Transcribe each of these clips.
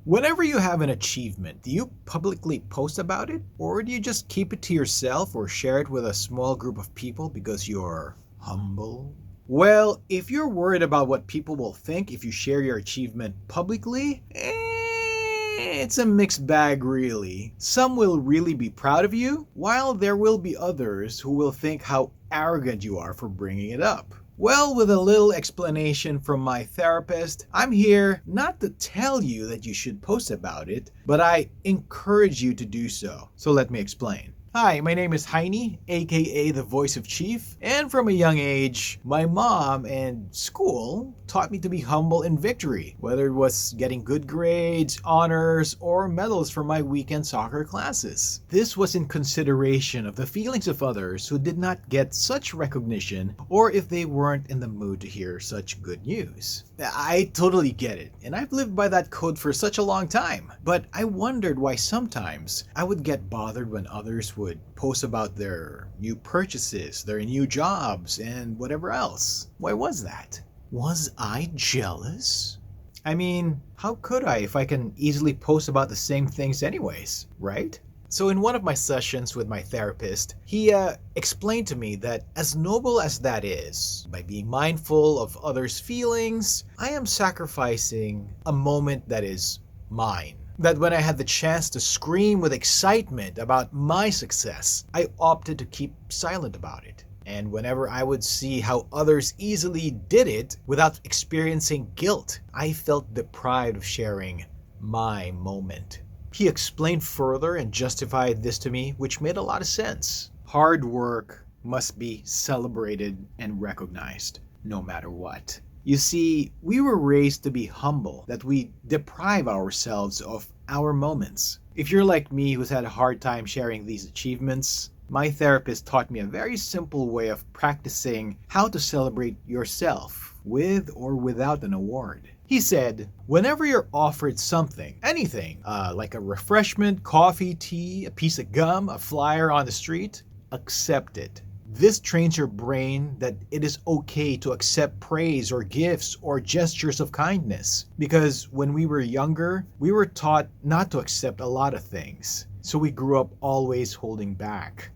Whenever you have an achievement, do you publicly post about it? Or do you just keep it to yourself or share it with a small group of people because you're humble? Well, if you're worried about what people will think if you share your achievement publicly, it's a mixed bag really. Some will really be proud of you, while there will be others who will think how arrogant you are for bringing it up. Well, with a little explanation from my therapist, I'm here not to tell you that you should post about it, but I encourage you to do so. So let me explain. Hi, my name is Heine, aka the Voice of Chief, and from a young age, my mom and school taught me to be humble in victory, whether it was getting good grades, honors, or medals for my weekend soccer classes. This was in consideration of the feelings of others who did not get such recognition or if they weren't in the mood to hear such good news. I totally get it, and I've lived by that code for such a long time, but I wondered why sometimes I would get bothered when others would post about their new purchases, their new jobs, and whatever else. Why was that? Was I jealous? I mean, how could I if I can easily post about the same things anyways, right? So in one of my sessions with my therapist, he explained to me that as noble as that is, by being mindful of others' feelings, I am sacrificing a moment that is mine. That when I had the chance to scream with excitement about my success, I opted to keep silent about it. And whenever I would see how others easily did it without experiencing guilt, I felt deprived of sharing my moment. He explained further and justified this to me, which made a lot of sense. Hard work must be celebrated and recognized, no matter what. You see, we were raised to be humble, that we deprive ourselves of our moments. If you're like me who's had a hard time sharing these achievements, my therapist taught me a very simple way of practicing how to celebrate yourself, with or without an award. He said, whenever you're offered something, anything, like a refreshment, coffee, tea, a piece of gum, a flyer on the street, accept it. This trains your brain that it is okay to accept praise or gifts or gestures of kindness. Because when we were younger, we were taught not to accept a lot of things. So we grew up always holding back.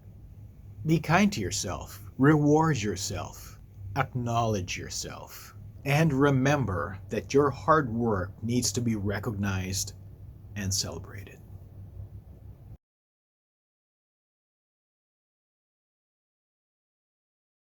Be kind to yourself. Reward yourself. Acknowledge yourself. And remember that your hard work needs to be recognized and celebrated.